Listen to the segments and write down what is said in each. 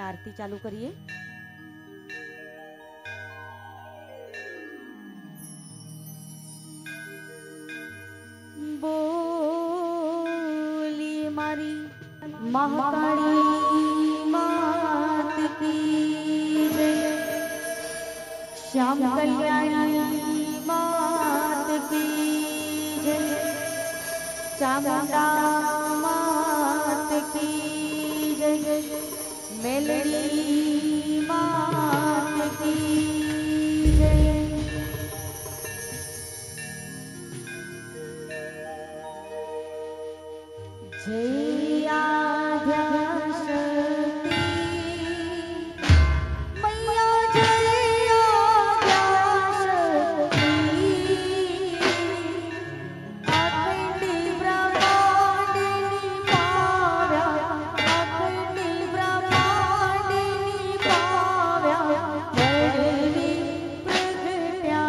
आरती चालू करिए। बोली मारी महाकाली मात की जय। श्याम कल्याणी मात की जय। चामुंडा मात की जय। मेलड़ी मात की जय। जय आद्याशक्ति मैया जय आद्याशक्ति। अखंड ब्रह्मांडनी पाव्या अखंड ब्रह्मांडनी पाव्या वर्णी प्रगट्या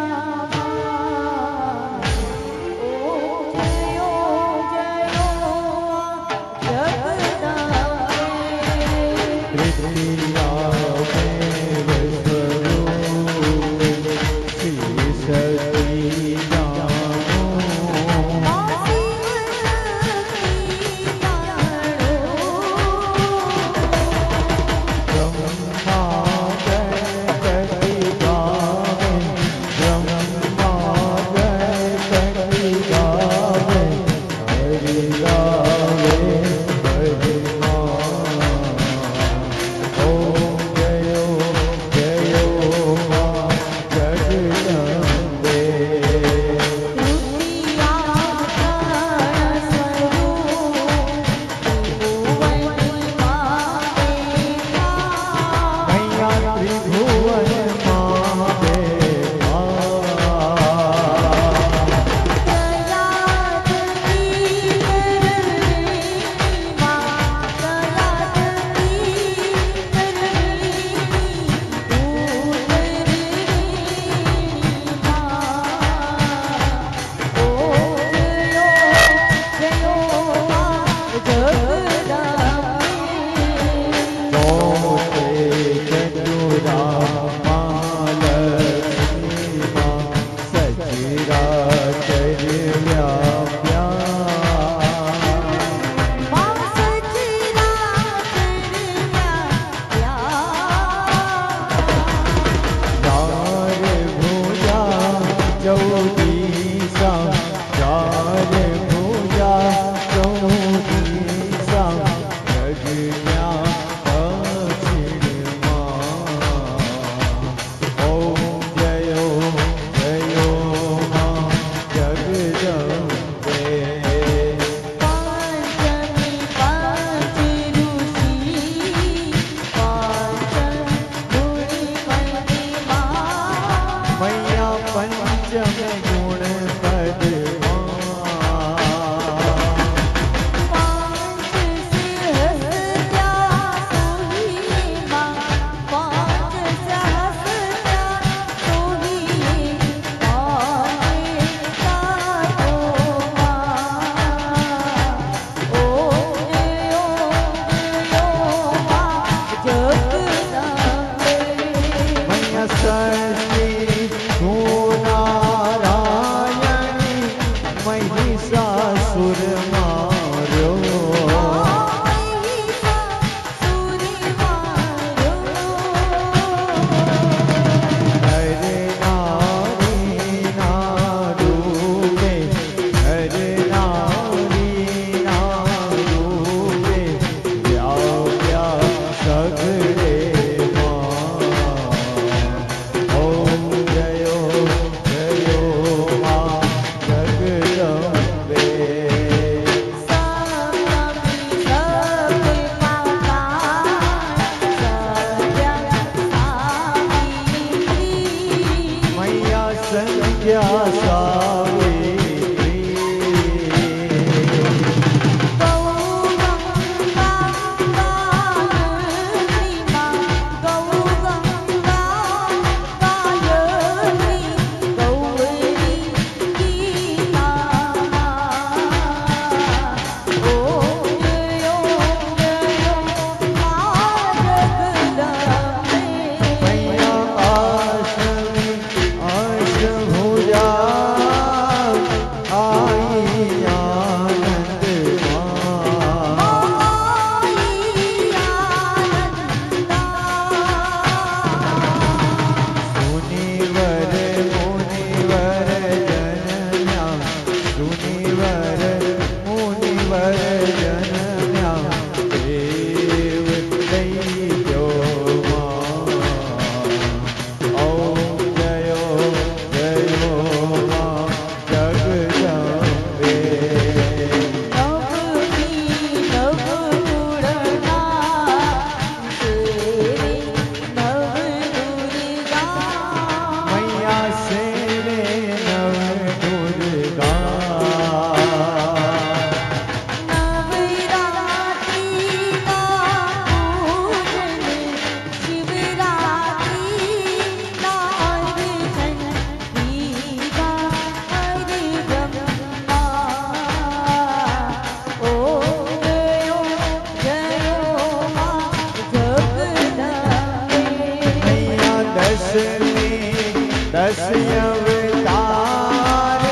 दस अवतार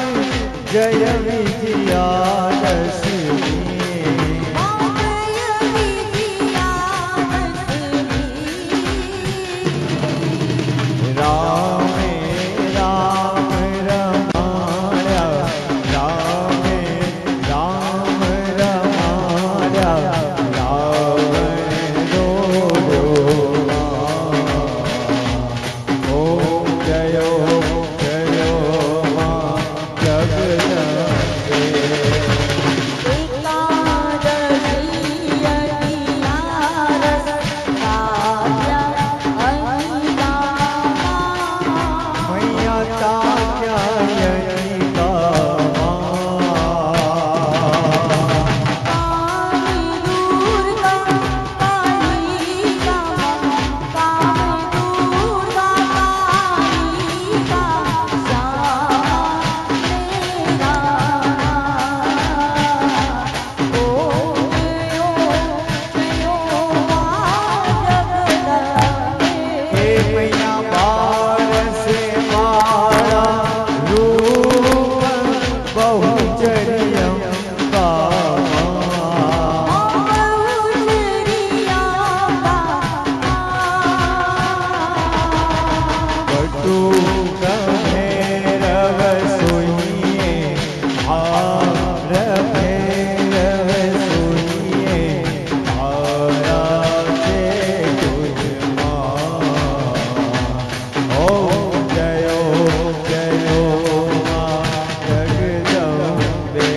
जय विजयादशमी राम राम रमाया राम राम रमाया रावण रोयो ओम जयो जयो मां जगदम्बे मैया तात्यायनिका हे मैया बारस मारा रूप बहुचरियम का बटू भैरव सुनिए भार भैरव सुनिए भारा से तुझ ओम जयो जयो मां जगदम्बे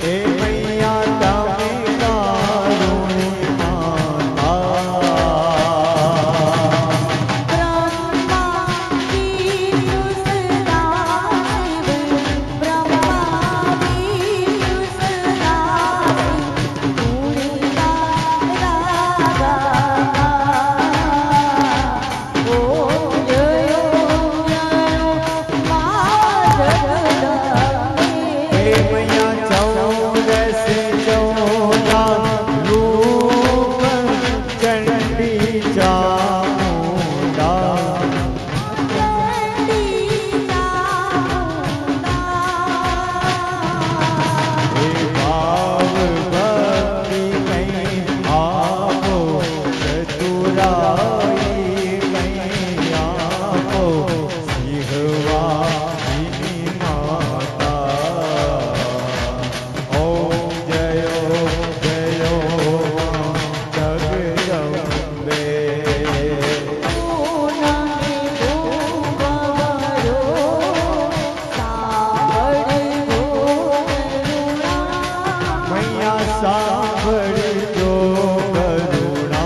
हे मैया तमे कारुणी माता हे मैया चौदस चौदा रूप चंडी चामुंडा हे भाव भक्ति कहीं आपो चतुराई कहीं आपो सिंहवाहिनी माता ओम जयो जयो मां जगदम्बे मैया सांभळ जो करुणा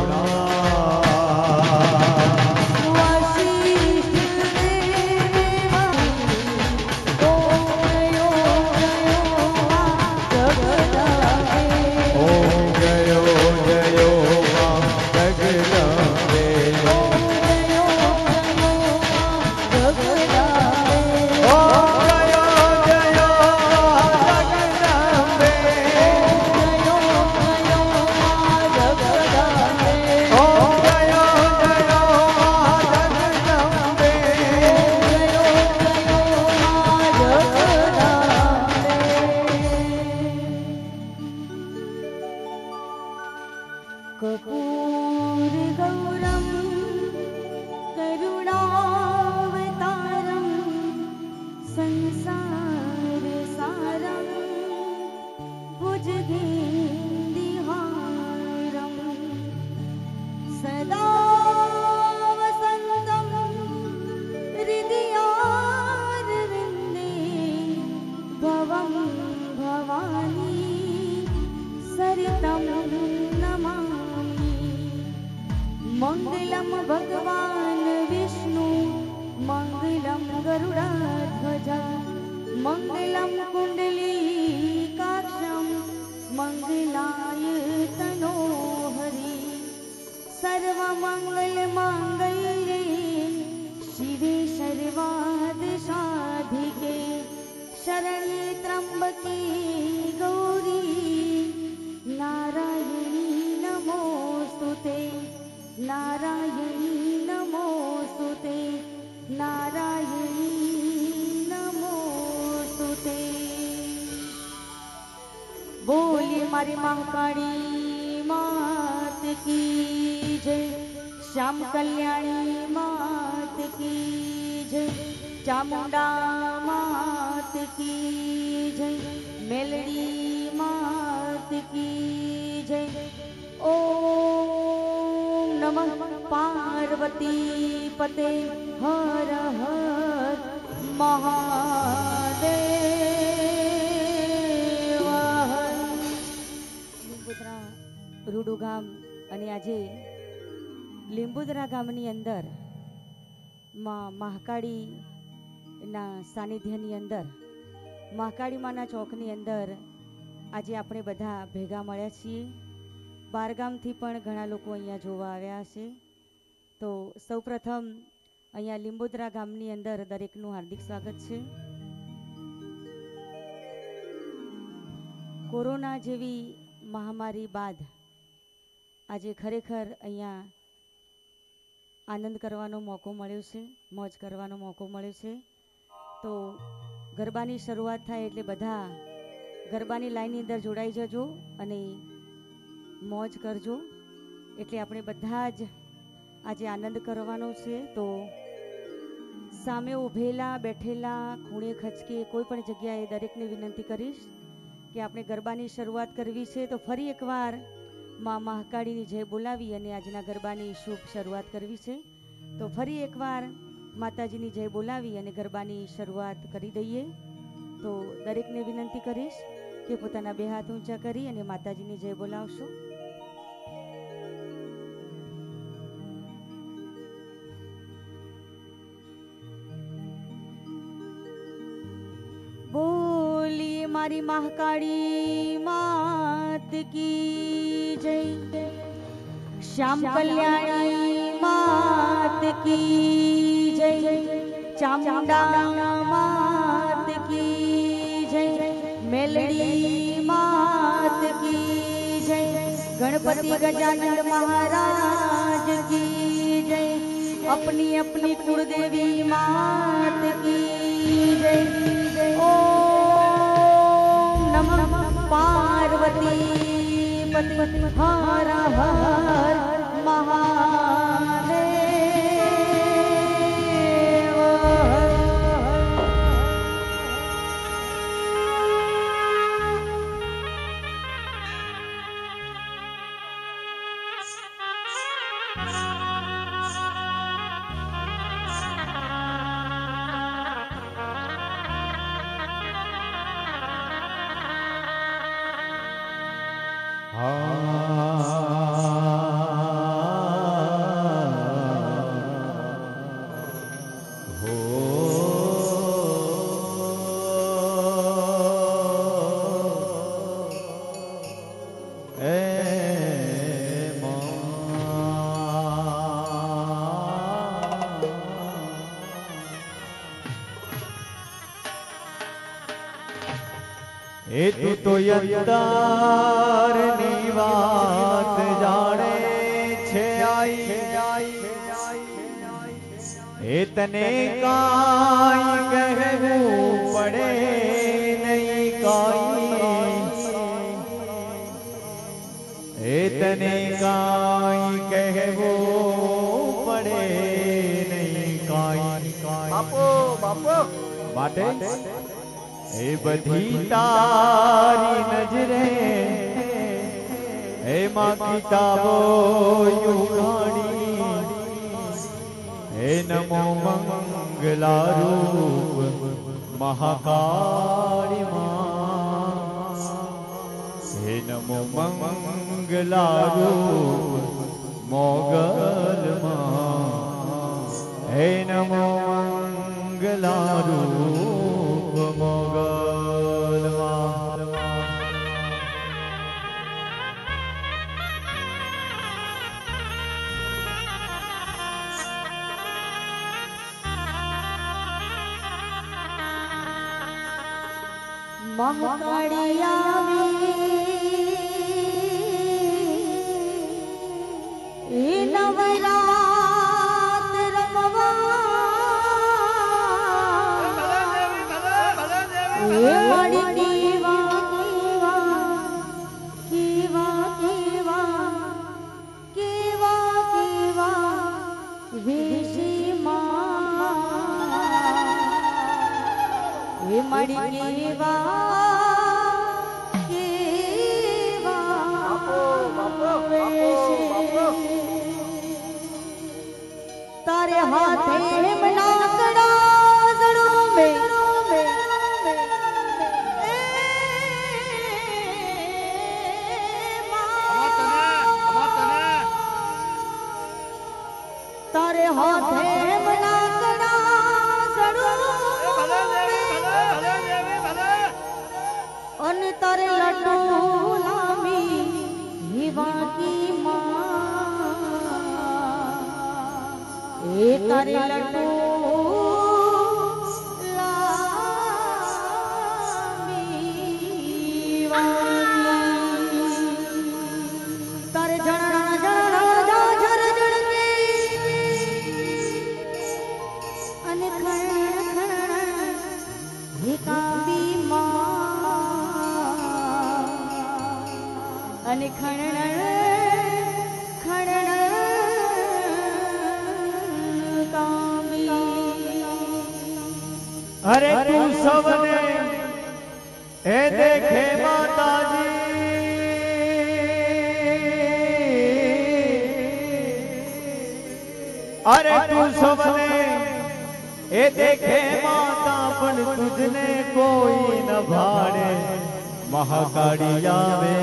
ओम जयो जयो मां जगदम्बे ओम जयो जयो जगदम्बे ओम जयो जयो जगदम्बे कपूर गौरम करुणावतारम संसार सारम भुजगेन्दिहारम सदा वसन्तं हृदयारविन्दे भवं भवानी सरितं नमामि मंगलम भगवान विष्णु मंगलम गरुड़ध्वज मंगलम कुंडलीकाक्षं मंगलाय तनोहरि सर्वमंगल मांगल्ये शिवे सर्वार्थ साधिके त्र्यंबकी गौरी नारायणी नमोस्तुते नारायणी नमोस्तुते नारायणी नमोस्तुते। बोली मारी महाकाली मात की जय, श्याम कल्याणी मात की जय, चामुंडा मात की जय, मेलडी मात की जय। ओम नमः पार्वती पते हर हर महादेव। લીંબુદરા રૂડુ ગામ અને આજે લીંબુદરા ગામની અંદર માં મહાકાળીના સાનિધ્યની અંદર મહાકાળી માના ચોકની અંદર આજે આપણે બધા ભેગા મળ્યા છીએ। બારગામથી પણ ઘણા લોકો અહીંયા જોવા આવ્યા હશે। તો સૌપ્રથમ અહીંયા લીંબુદરા ગામની અંદર દરેકનું હાર્દિક સ્વાગત છે। કોરોના જેવી મહામારી બાદ આજે ખરેખર અહીંયા આનંદ કરવાનો મોકો મળ્યો છે, મોજ કરવાનો મોકો મળ્યો છે। તો ગરબાની શરૂઆત થાય એટલે બધા ગરબાની લાઈનની અંદર જોડાઈ જજો અને મોજ કરજો, એટલે આપણે બધા જ આજે આનંદ કરવાનો છે। તો સામે ઊભેલા બેઠેલા ખૂણે ખચકે કોઈ પણ જગ્યાએ દરેકને વિનંતી કરીશ કે આપણે ગરબાની શરૂઆત કરવી છે। તો ફરી એકવાર માં મહાકાળીની જય બોલાવી અને આજના ગરબાની શુભ શરૂઆત કરવી છે। તો ફરી એકવાર માતાજીની જય બોલાવી અને ગરબાની શરૂઆત કરી દઈએ। તો દરેકને વિનંતી કરીશ કે પોતાના બે હાથ ઊંચા કરી અને માતાજીની જય બોલાવશો। बोली मारी महाकाली मात की जय, श्याम कल्याणी मात की जय, चामुंडा मात की जय, मेलडी मात की जय, गणपति गजानन महाराज की जय, अपनी अपनी कुलदेवी मात की जय। ओम नमः पार्वती पति हर हर महादेव। એ તું તો યંતારની વાત જાણે છે આઈ, એ તને કાંઈ કહેવું પડે નહીં કાંઈ, એ તને કાંઈ કહેવું પડે નહીં કાંઈ માટે એ બધી તારી નજરે એમાં કિતાબો યુગાડી, હે નમો મંગલારૂપ મહાકાળી માં, હે નમો મંગલારૂપ મોગલ માં, હે નમો મંગલારૂપ મોગલ માં। મહાકાળી આવી એ નવરાત રમવા એ મારી કેવા વિદેશીમાં એ મારી તારે હાથે તારે હાથે અને તારે લડ્ડુ લામી હિવાકી માં એ તારે લડ્ડુ લામી તારે અને અને અરે તું સવને એ દેખે માતાજી અરે તું સવને એ દેખે માતા પણ તુજને કોઈ ન ભાડે મહાકાળી આવે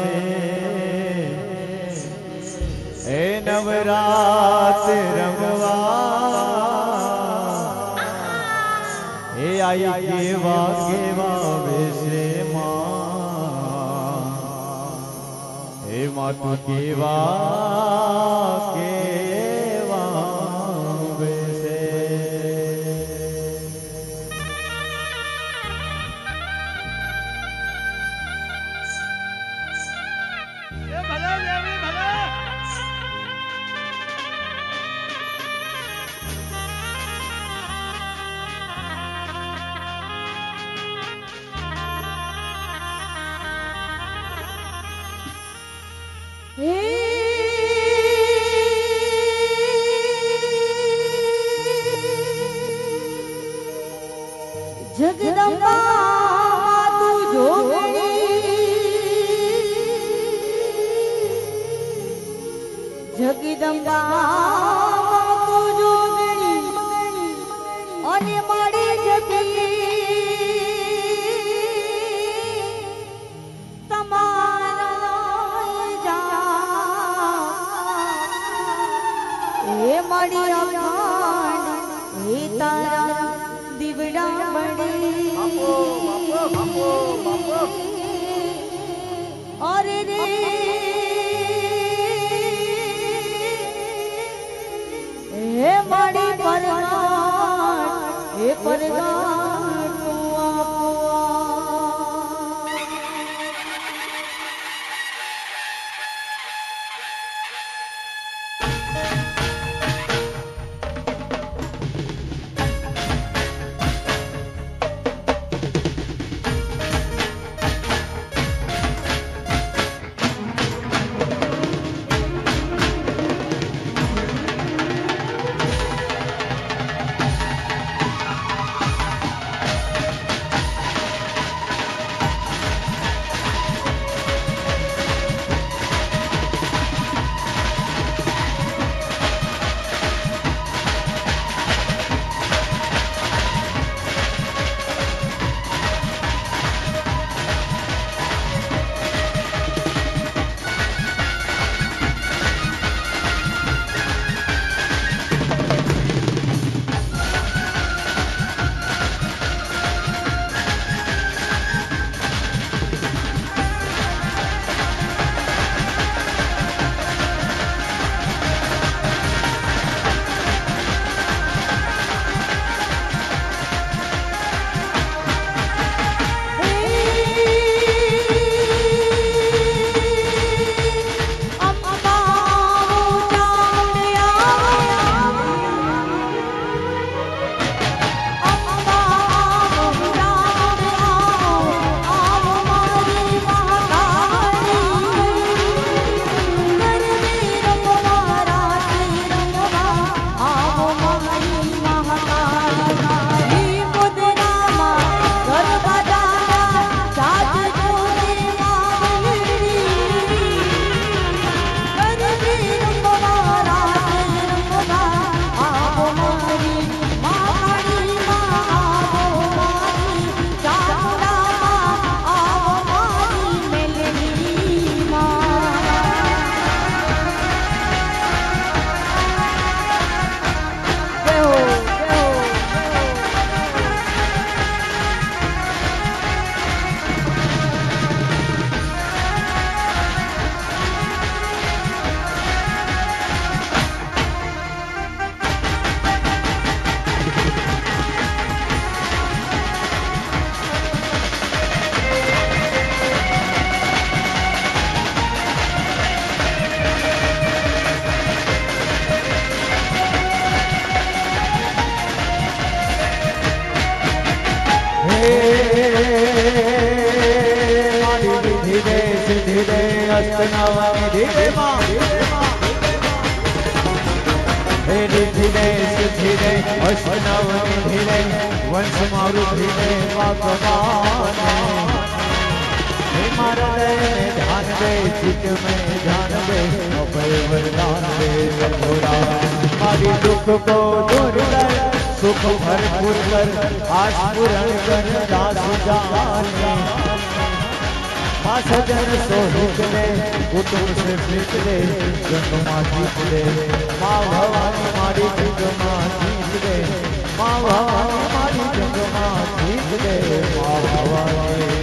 એ નવરાત રમવા એ આઈ કેવા વેશે માં એ માતું કેવા વેશે જગદંબા તું જોગણી અને મારી જગી તમારા જા એ મારી અખાણ એ તારા દીવડા બળી અરે રે હે મારી પરગાટ એ પરગાટ તું મારી વિધિ દે સિદ્ધિ દે અષ્ટનવ નિધિ દે માં હે નિધિ દે સિદ્ધિ દે અષ્ટનવ નિધિ દે વંશ મારુતિ દે ભગવાન मारा में ध्यान दे चित में ध्यान दे अभय वरदान दे सतोरा मारी दुख को दूर कर सुख भरपूर कर आस पूर्ण कर दास जाने माँ सजन सोहित दे कुटुंब से प्रीत दे जन्मा जीत दे माँ भवानी मारी जन्मा जीत दे माँ भवानी मारी जन्मा जीत दे माँ भवानी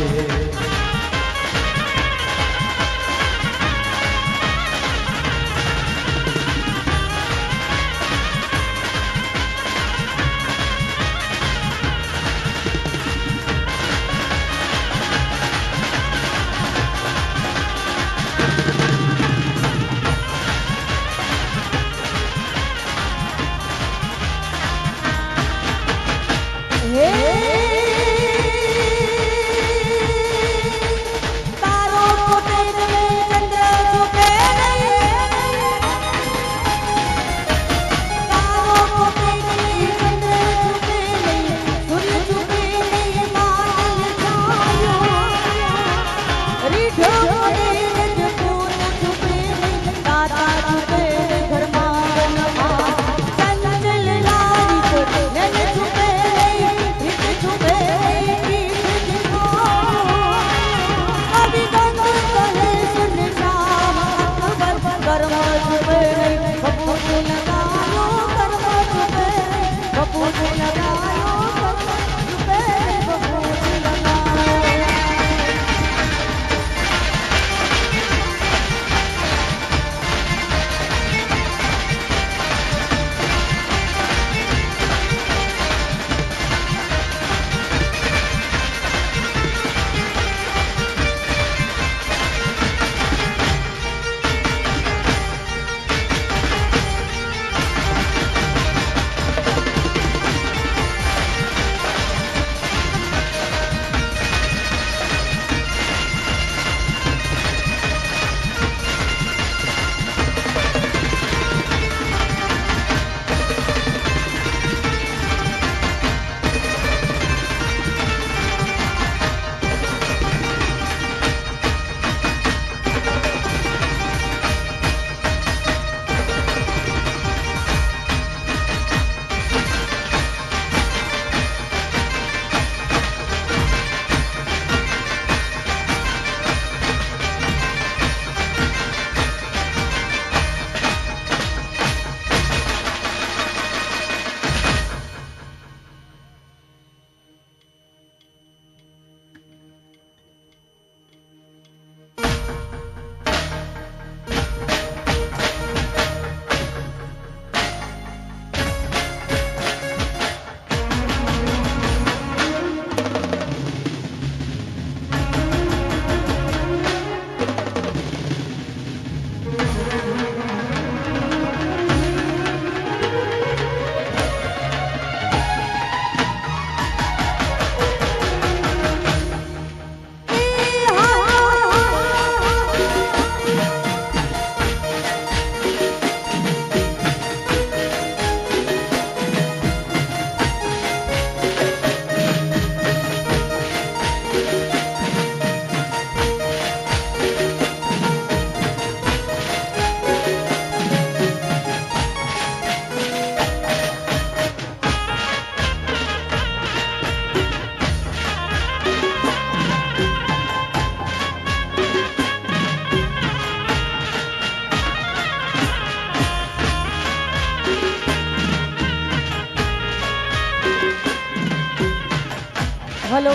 હલો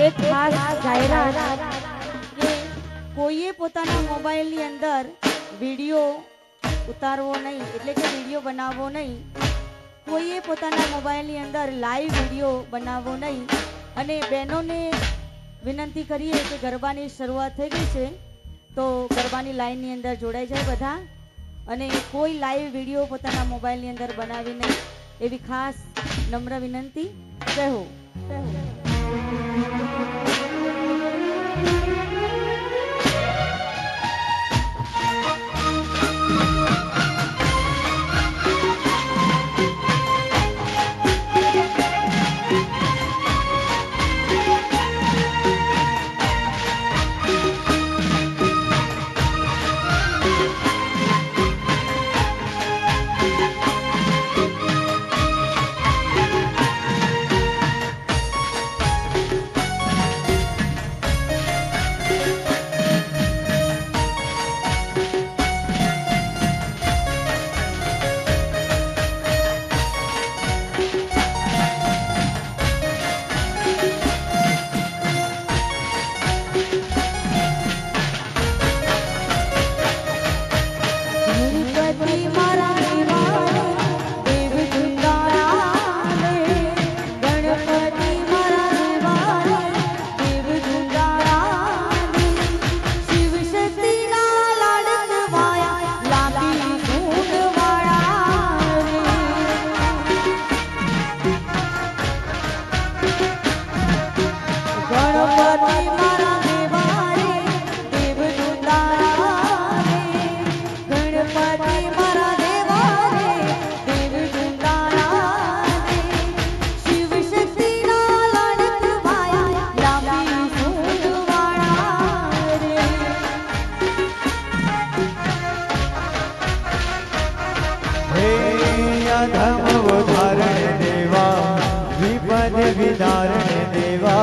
એક ખાસ જાહેરાત કે કોઈએ પોતાના મોબાઈલની અંદર વિડિયો ઉતારવો નહીં, એટલે કે વિડિયો બનાવવો નહીં. કોઈએ પોતાના મોબાઈલની અંદર લાઈવ વિડિયો બનાવવો નહીં. અને બહેનોને વિનંતી કરીએ કે ગરબાની શરૂઆત થઈ ગઈ છે તો ગરબાની લાઈનની અંદર જોડાઈ જાય બધા, અને કોઈ લાઈવ વિડિયો પોતાના મોબાઈલની અંદર બનાવી નહીં એવી ખાસ નમ્ર વિનંતી. જય હો. विधारण देवा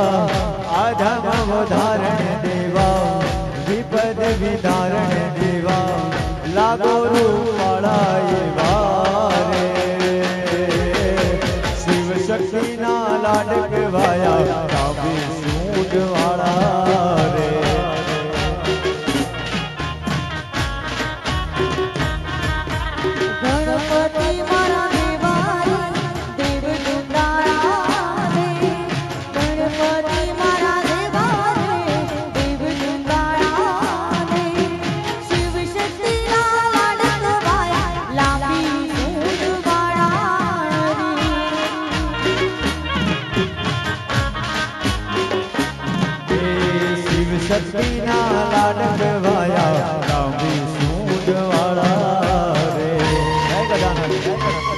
आधम उदाहरण देवा विपद विधारण देवा लागो रूपाला रे शिव शक्ति ना लाडक वाया काबी सूट वाला रे गणपति मारा शक्ति ना लाडक वाया काबी सूट वाला रे जय गजानन जय गजानन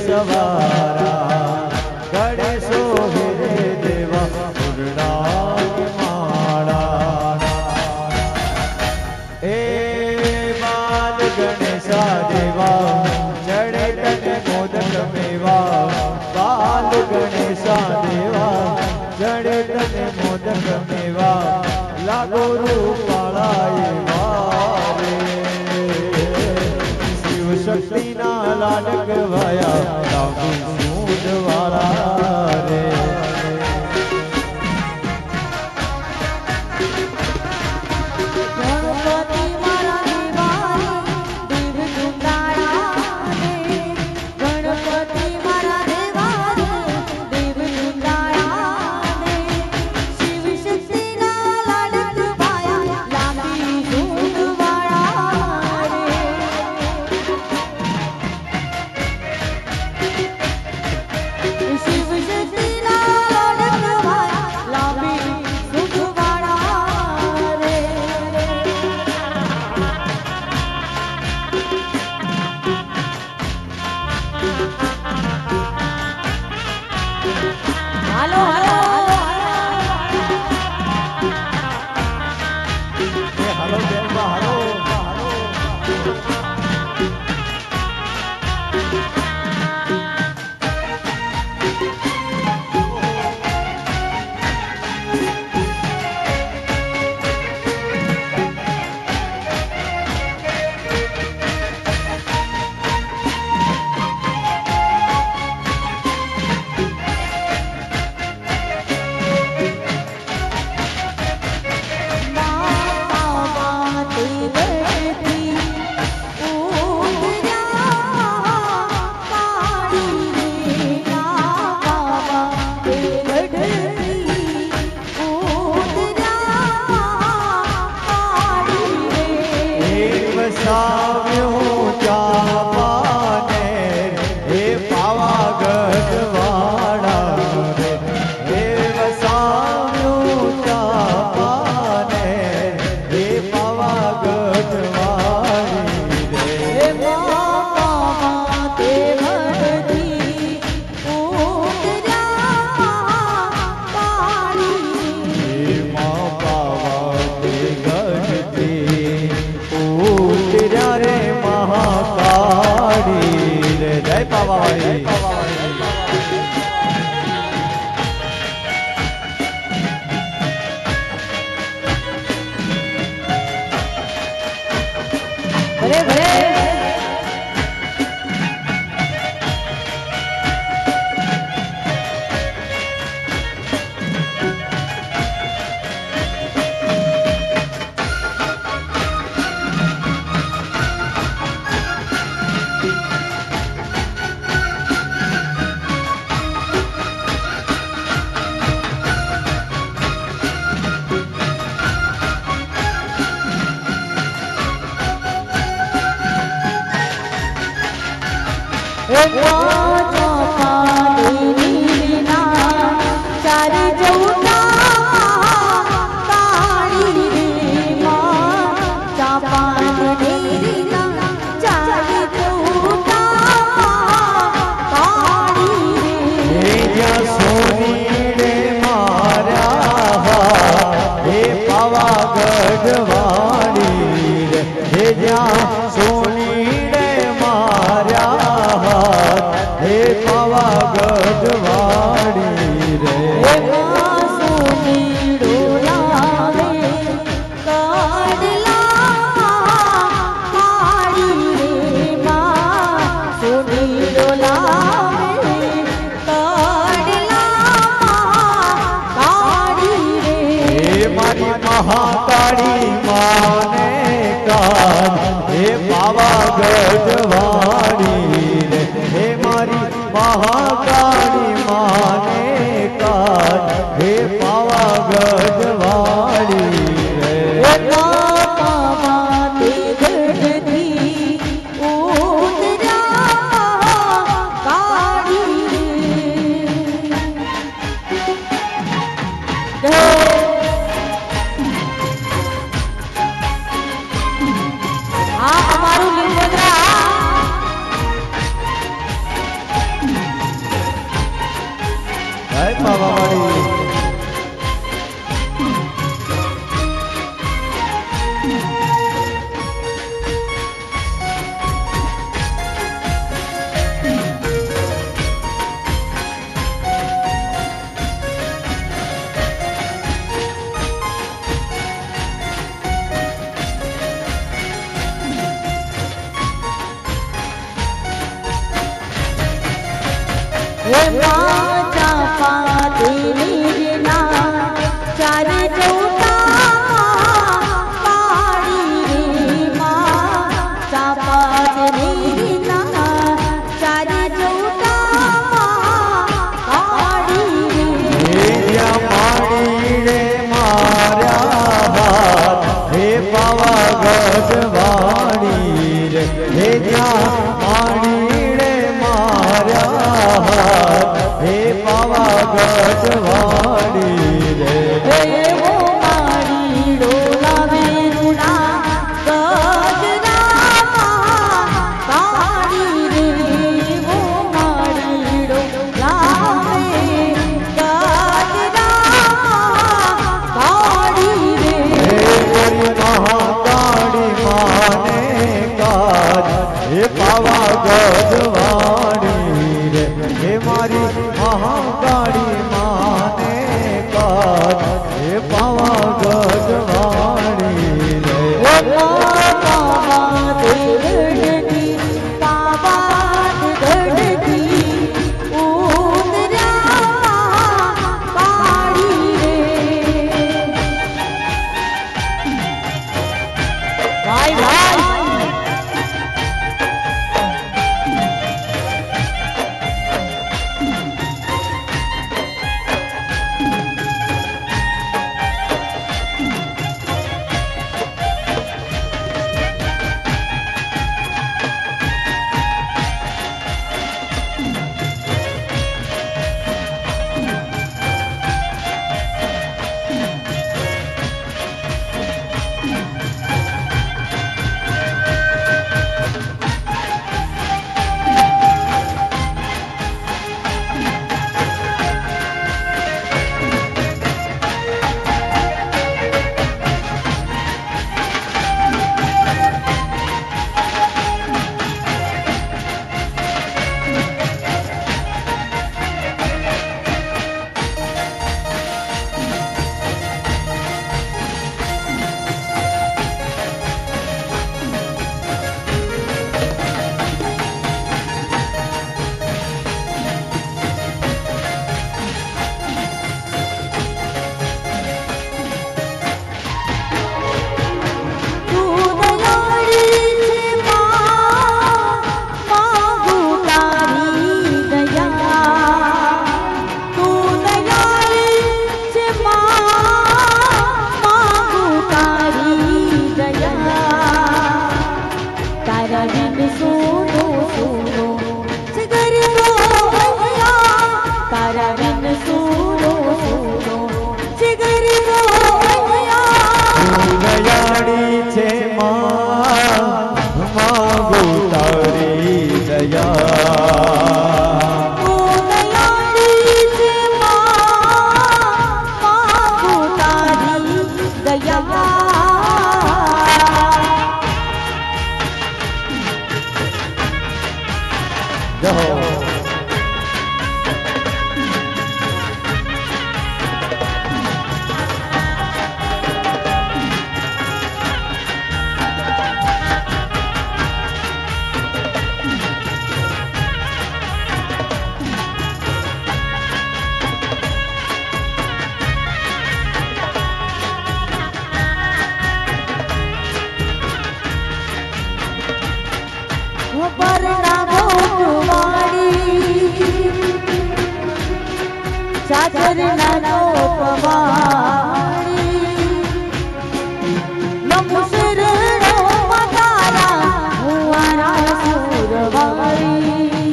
सवारा गणेशो गिरे देवा उड़ान माला ए बाल गणेशा देवा चढ़े तने मोदक मेवा बाल गणेशा देवा चढ़े तने मोदक मेवा लागो रूपाला रे शिव शक्ति ना लाडक वाया काबू सूट वाला रे गणपति मारा देव दुंदारा रे गणपति मारा देव दुंदारा रे शिव शक्ति ना लाडक वाया लांबी सूट वाला रे शिव शक्ति ना लाडक वाया लांबी सूट वाला रे જય પાવાવાળી ભલે ભલે महाकाली माने कान हे पावागढ़ वाली रे हे मारी महाकाली माने कान हे पावागढ़ वाली रे हे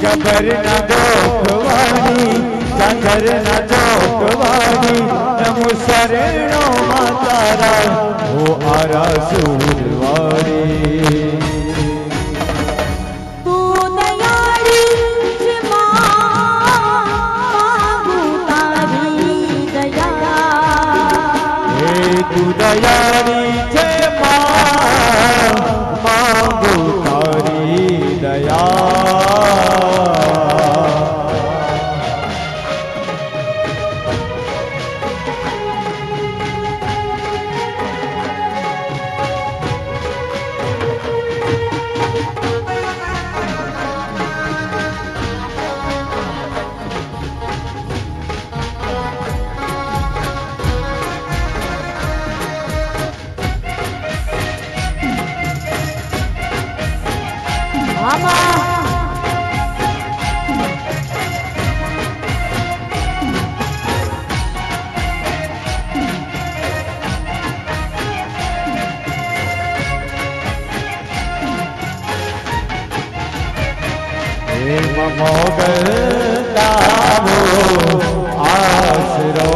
જબર ના ગોખવાણી ચાદર ના ચોકવાણી નમો શરણો માતારા ઓ આરા સુરવાળી તું દયાળી છે માંગુ તારી દયા મોગલ તારો આશરો